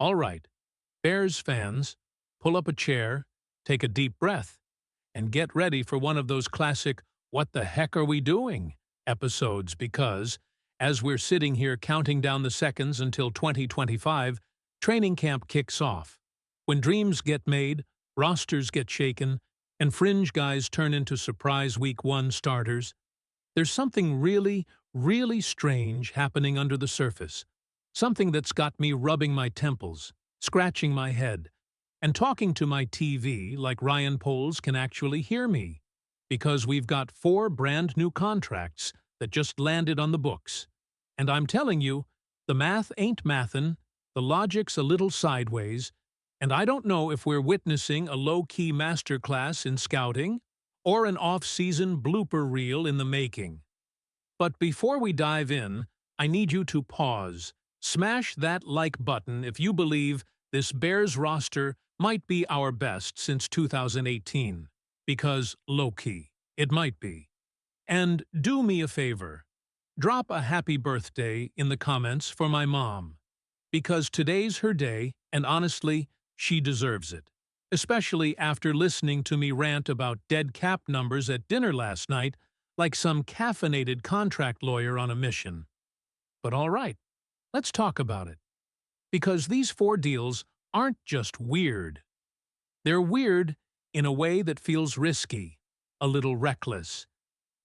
All right, Bears fans, pull up a chair, take a deep breath, and get ready for one of those classic "What the heck are we doing?" episodes because, as we're sitting here counting down the seconds until 2025, training camp kicks off. When dreams get made, rosters get shaken, and fringe guys turn into surprise Week 1 starters, there's something really, really strange happening under the surface. Something that's got me rubbing my temples, scratching my head, and talking to my TV like Ryan Poles can actually hear me. Because we've got 4 brand new contracts that just landed on the books. And I'm telling you, the math ain't mathin', the logic's a little sideways, and I don't know if we're witnessing a low-key masterclass in scouting or an off-season blooper reel in the making. But before we dive in, I need you to pause. Smash that like button if you believe this Bears roster might be our best since 2018. Because low-key, it might be. And do me a favor. Drop a happy birthday in the comments for my mom. Because today's her day, and honestly, she deserves it. Especially after listening to me rant about dead cap numbers at dinner last night like some caffeinated contract lawyer on a mission. But all right, let's talk about it. Because these 4 deals aren't just weird. They're weird in a way that feels risky, a little reckless,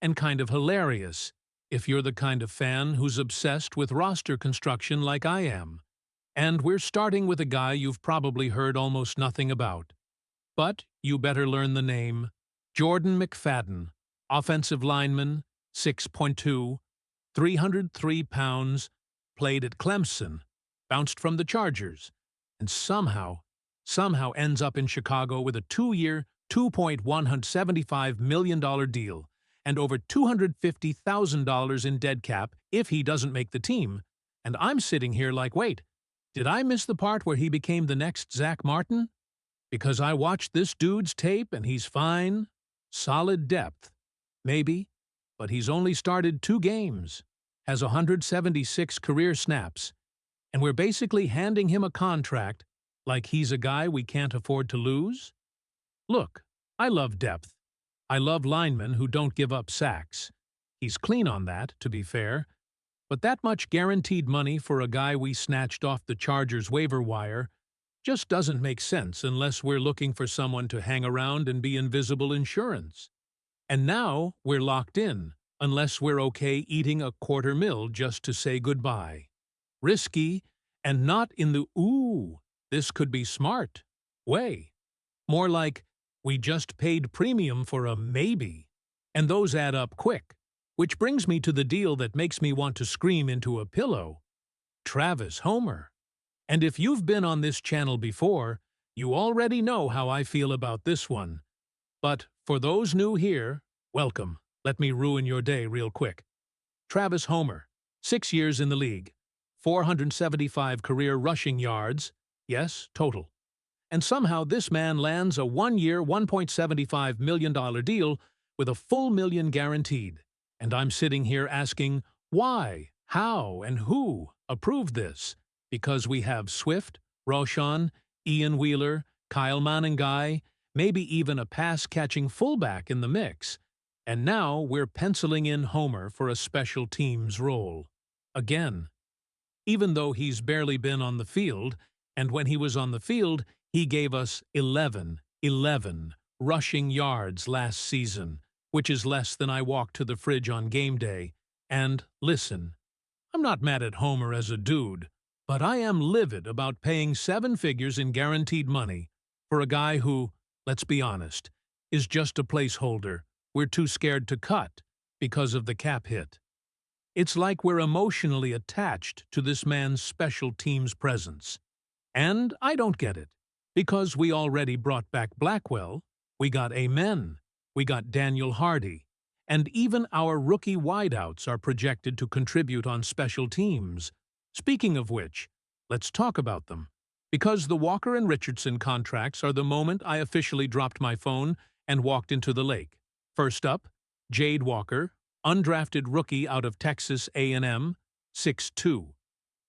and kind of hilarious if you're the kind of fan who's obsessed with roster construction like I am. And we're starting with a guy you've probably heard almost nothing about. But you better learn the name. Jordan McFadden, offensive lineman, 6'2", 303 pounds, played at Clemson, bounced from the Chargers, and somehow ends up in Chicago with a 2-year, $2.175 million deal and over $250,000 in dead cap if he doesn't make the team. And I'm sitting here like, wait, did I miss the part where he became the next Zach Martin? Because I watched this dude's tape and he's fine, solid depth. Maybe, but he's only started 2 games, has 176 career snaps, and we're basically handing him a contract like he's a guy we can't afford to lose? Look, I love depth. I love linemen who don't give up sacks. He's clean on that, to be fair. But that much guaranteed money for a guy we snatched off the Chargers waiver wire just doesn't make sense unless we're looking for someone to hang around and be invisible insurance. And now we're locked in, unless we're okay eating a $250,000 just to say goodbye. Risky, and not in the "ooh, this could be smart" way. More like, we just paid premium for a maybe. And those add up quick. Which brings me to the deal that makes me want to scream into a pillow. Travis Homer. And if you've been on this channel before, you already know how I feel about this one. But for those new here, welcome. Let me ruin your day real quick. Travis Homer, 6 years in the league, 475 career rushing yards, yes, total. And somehow this man lands a 1-year, $1.75 million deal with a full $1 million guaranteed. And I'm sitting here asking, why, how, and who approved this? Because we have Swift, Roshan, Ian Wheeler, Kyle Manningai, maybe even a pass-catching fullback in the mix. And now we're penciling in Homer for a special teams role. Again. Even though he's barely been on the field, and when he was on the field, he gave us 11 rushing yards last season, which is less than I walked to the fridge on game day. And listen, I'm not mad at Homer as a dude, but I am livid about paying 7 figures in guaranteed money for a guy who, let's be honest, is just a placeholder we're too scared to cut because of the cap hit. It's like we're emotionally attached to this man's special teams presence. And I don't get it, because we already brought back Blackwell, we got Amen, we got Daniel Hardy, and even our rookie wideouts are projected to contribute on special teams. Speaking of which, let's talk about them. Because the Walker and Richardson contracts are the moment I officially dropped my phone and walked into the lake. First up, Jade Walker, undrafted rookie out of Texas A&M, 6'2",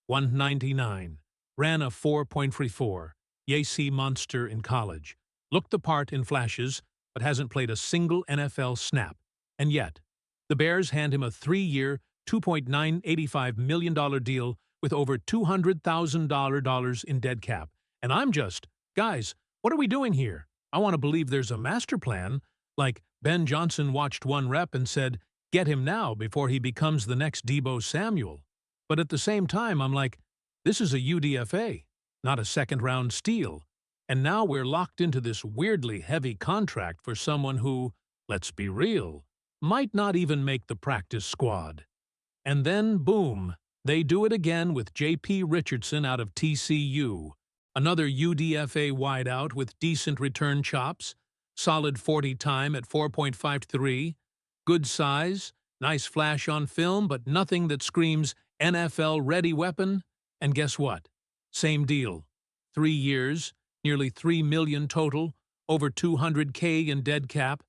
199, ran a 4.34 YC monster in college, looked the part in flashes, but hasn't played a single NFL snap. And yet, the Bears hand him a 3-year, $2.985 million deal with over $200,000 in dead cap. And I'm just, guys, what are we doing here? I want to believe there's a master plan, like Ben Johnson watched one rep and said, get him now before he becomes the next Deebo Samuel. But at the same time, I'm like, this is a UDFA, not a second-round steal. And now we're locked into this weirdly heavy contract for someone who, let's be real, might not even make the practice squad. And then, boom, they do it again with J.P. Richardson out of TCU. Another UDFA wideout with decent return chops, solid 40 time at 4.53, good size, nice flash on film, but nothing that screams NFL-ready weapon. And guess what? Same deal. 3 years, nearly $3 million total, over $200K in dead cap.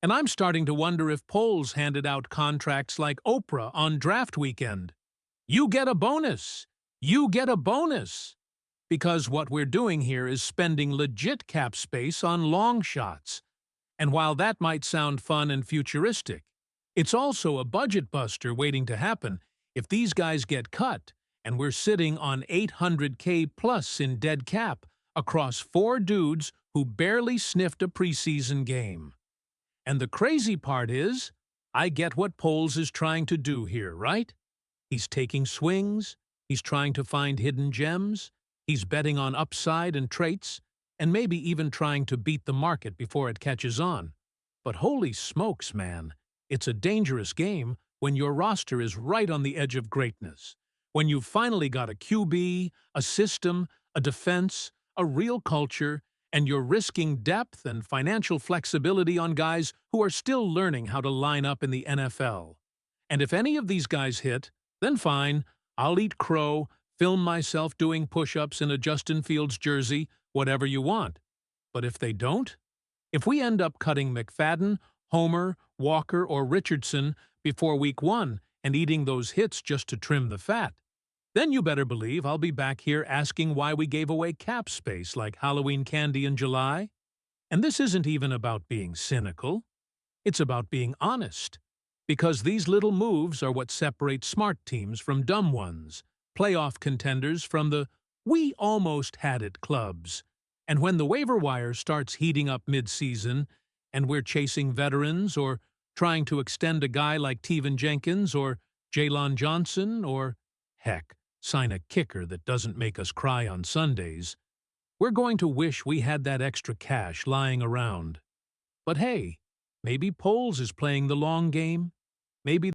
And I'm starting to wonder if polls handed out contracts like Oprah on draft weekend. You get a bonus! You get a bonus! Because what we're doing here is spending legit cap space on long shots. And while that might sound fun and futuristic, it's also a budget buster waiting to happen if these guys get cut and we're sitting on $800K plus in dead cap across 4 dudes who barely sniffed a preseason game. And the crazy part is, I get what Poles is trying to do here, right? He's taking swings, he's trying to find hidden gems, he's betting on upside and traits, and maybe even trying to beat the market before it catches on. But holy smokes, man, it's a dangerous game when your roster is right on the edge of greatness. When you've finally got a QB, a system, a defense, a real culture, and you're risking depth and financial flexibility on guys who are still learning how to line up in the NFL. And if any of these guys hit, then fine, I'll eat crow, film myself doing push-ups in a Justin Fields jersey, whatever you want. But if they don't? If we end up cutting McFadden, Homer, Walker, or Richardson before week 1 and eating those hits just to trim the fat, then you better believe I'll be back here asking why we gave away cap space like Halloween candy in July. And this isn't even about being cynical. It's about being honest. Because these little moves are what separate smart teams from dumb ones, playoff contenders from the "we almost had it" clubs. And when the waiver wire starts heating up mid-season, and we're chasing veterans or trying to extend a guy like Tevin Jenkins or Jaylon Johnson or, heck, sign a kicker that doesn't make us cry on Sundays, we're going to wish we had that extra cash lying around. But hey, maybe Poles is playing the long game. Maybe